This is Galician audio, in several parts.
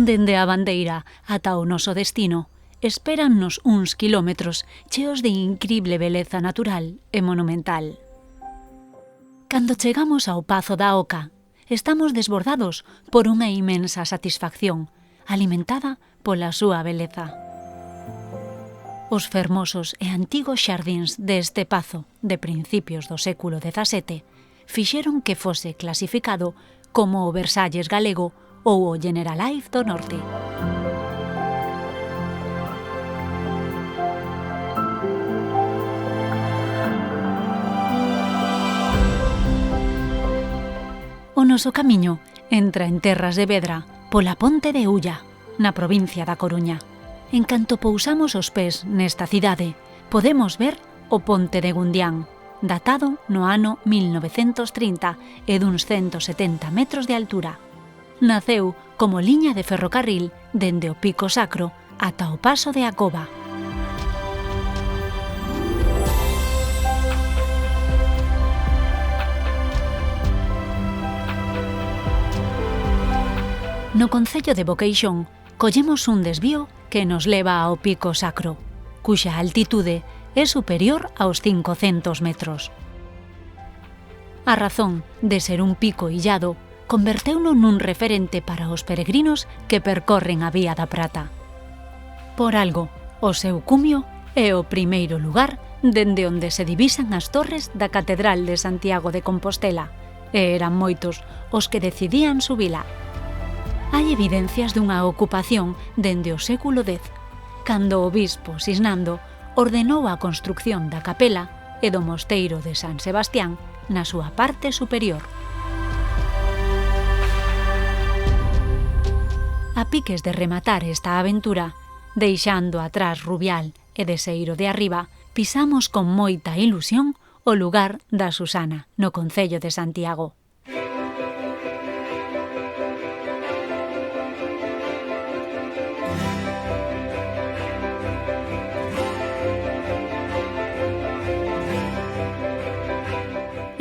Dende a bandeira ata o noso destino, espérannos uns quilómetros cheos de incrible beleza natural e monumental. Cando chegamos ao Pazo da Oca, estamos desbordados por unha imensa satisfacción, alimentada pola súa beleza. Os fermosos e antigos xardíns deste pazo de principios do século XVII fixeron que fose clasificado como o Versalles galego ou o Generalife do Norte. O noso camiño entra en terras de Vedra pola ponte de Ulla, na provincia da Coruña. En canto pousamos os pés nesta cidade, podemos ver o ponte de Gundián, datado no ano 1930 e duns 170 metros de altura. Naceu como liña de ferrocarril dende o Pico Sacro ata o Paso de a Cova. No concello de Boqueixón collemos un desvío que nos leva ao Pico Sacro, cuxa altitude é superior aos 500 metros. A razón de ser un pico illado converteuno nun referente para os peregrinos que percorren a Vía da Prata. Por algo, o seu cumio é o primeiro lugar dende onde se divisan as torres da Catedral de Santiago de Compostela, e eran moitos os que decidían subila. Hai evidencias dunha ocupación dende o século X, cando o bispo Sisnando ordenou a construcción da capela e do mosteiro de San Sebastián na súa parte superior. A piques de rematar esta aventura, deixando atrás Rubial e Deseiro de Arriba, pisamos con moita ilusión o lugar da Susana, no concello de Santiago.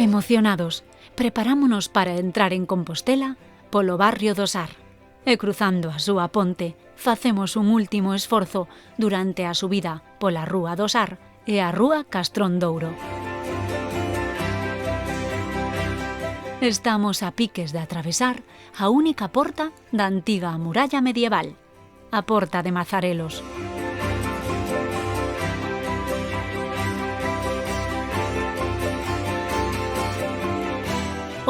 Emocionados, preparámonos para entrar en Compostela polo barrio do Sar, e cruzando a súa ponte, facemos un último esforzo durante a subida pola Rúa do Sar e a Rúa Castrón Douro. Estamos a piques de atravesar a única porta da antiga muralla medieval, a Porta de Mazarelos.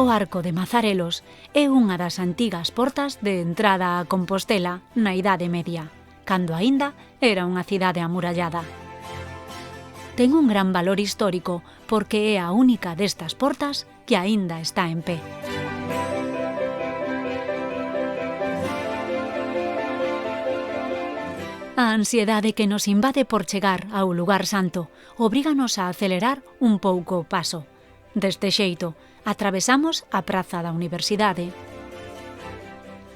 O Arco de Mazarelos é unha das antigas portas de entrada a Compostela na Idade Media, cando aínda era unha cidade amurallada. Ten un gran valor histórico porque é a única destas portas que aínda está en pé. A ansiedade que nos invade por chegar ao lugar santo obríganos a acelerar un pouco o paso. Deste xeito, atravesamos a Praza da Universidade,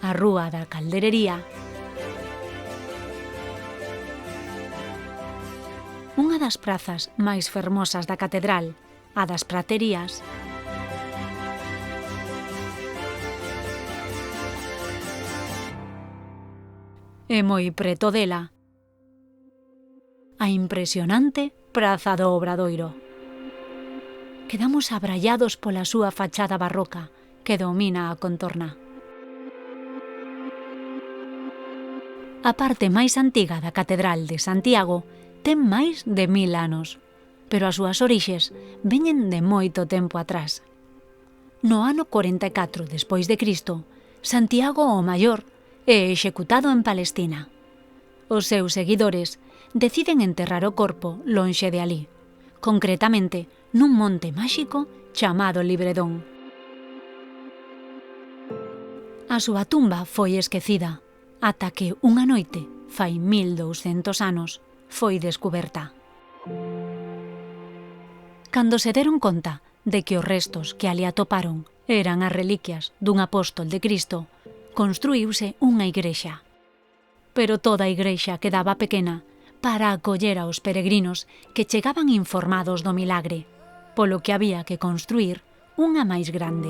a Rúa da Calderería, unha das prazas máis fermosas da Catedral, a das Praterías, e moi preto dela, a impresionante Praza do Obradoiro. Quedamos abrallados pola súa fachada barroca que domina a contorna. A parte máis antiga da Catedral de Santiago ten máis de 1000 anos, pero as súas orixes veñen de moito tempo atrás. No ano 44 despois de Cristo, Santiago o Maior é executado en Palestina. Os seus seguidores deciden enterrar o corpo lonxe de alí, concretamente nun monte máxico chamado Libredón. A súa tumba foi esquecida, ata que unha noite, fai 1200 anos, foi descuberta. Cando se deron conta de que os restos que ali atoparon eran as reliquias dun apóstol de Cristo, construíuse unha igrexa. Pero toda a igrexa quedaba pequena para acoller aos peregrinos que chegaban informados do milagre, polo que había que construír unha máis grande.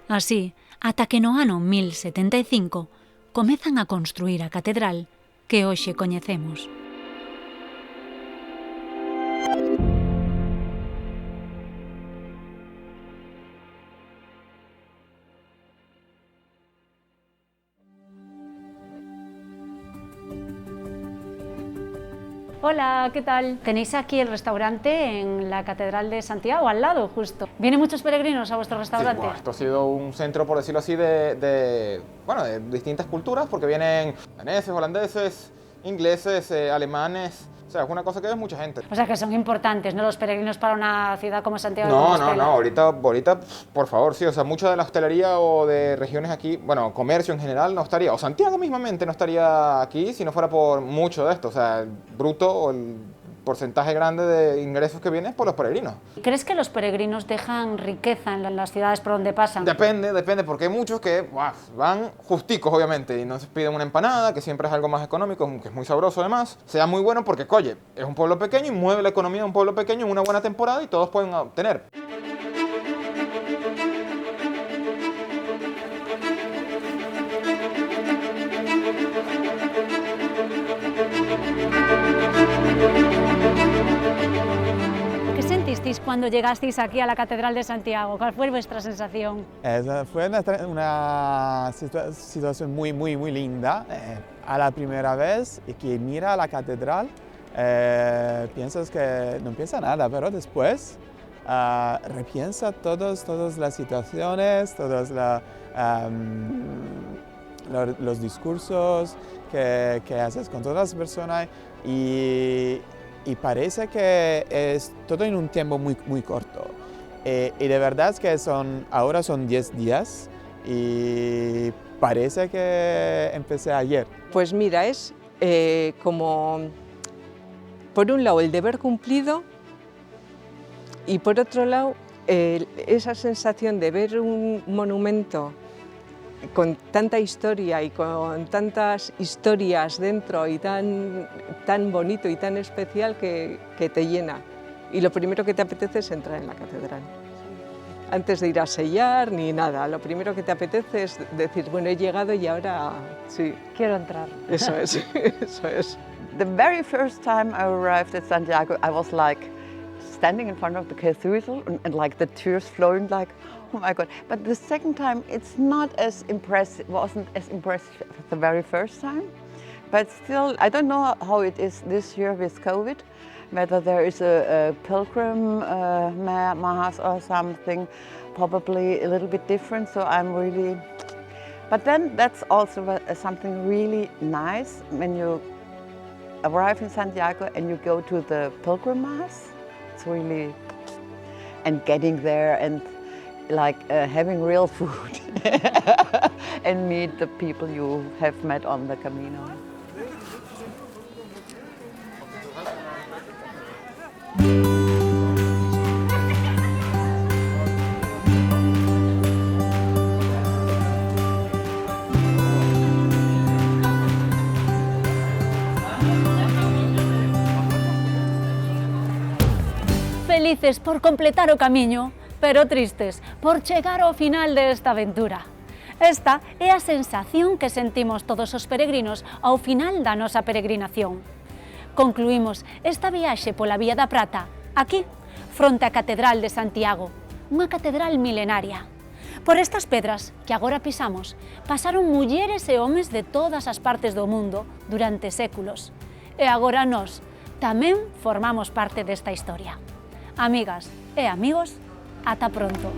Así, ata que no ano 1075 comezan a construir a catedral que hoxe coñecemos. Hola, ¿qué tal? Tenéis aquí el restaurante en la Catedral de Santiago, al lado justo. ¿Vienen muchos peregrinos a vuestro restaurante? Sí, bueno, esto ha sido un centro, por decirlo así, de distintas culturas, porque vienen daneses, holandeses, ingleses, alemanes. O sea, es una cosa que es mucha gente. O sea, que son importantes, ¿no? Los peregrinos para una ciudad como Santiago de No, Compostela. ahorita, por favor, sí, o sea, mucha de la hostelería o de regiones aquí, bueno, comercio en general no estaría, o Santiago mismamente no estaría aquí si no fuera por mucho de esto, o sea, el bruto o el porcentaje grande de ingresos que viene es por los peregrinos. ¿Crees que los peregrinos dejan riqueza en las ciudades por donde pasan? Depende, porque hay muchos que van justicos, obviamente, y no se piden una empanada, que siempre es algo más económico, que es muy sabroso además. Sea muy bueno porque, oye, es un pueblo pequeño y mueve la economía de un pueblo pequeño en una buena temporada y todos pueden obtener. ¿Qué sentisteis cuando llegasteis aquí a la Catedral de Santiago? ¿Cuál fue vuestra sensación? Fue una situación muy linda. A la primera vez que mira la catedral, piensas que no piensa nada, pero después repiensa todas las situaciones, todos los discursos que haces con todas las personas y parece que es todo en un tiempo muy corto. Y de verdad es que ahora son 10 días y parece que empecé ayer. Pues mira, es como, por un lado, el deber cumplido y por otro lado, esa sensación de ver un monumento con tanta historia y con tantas historias dentro y tan bonito y tan especial que te llena. Y lo primero que te apetece es entrar en la catedral. Antes de ir a sellar ni nada, lo primero que te apetece es decir, bueno, he llegado y ahora sí. Quiero entrar. Eso es, eso es. The very first time I arrived at Santiago, I was like standing in front of the cathedral and like the tears flowing like, oh my God. But the second time, it's not as impressive, wasn't as impressive as the very first time. But still, I don't know how it is this year with COVID, whether there is a pilgrim mass or something, probably a little bit different, so I'm really... But then that's also something really nice when you arrive in Santiago and you go to the pilgrim mass. It's really... and getting there and like having real food and meet the people you have met on the Camino. Felices por completar o camiño, pero tristes por chegar ao final desta aventura. Esta é a sensación que sentimos todos os peregrinos ao final da nosa peregrinación. Concluímos esta viaxe pola Vía da Prata, aquí, fronte á Catedral de Santiago, unha catedral milenaria. Por estas pedras que agora pisamos, pasaron mulleres e homes de todas as partes do mundo durante séculos. E agora nós tamén formamos parte desta historia. Amigas e amigos, ata pronto.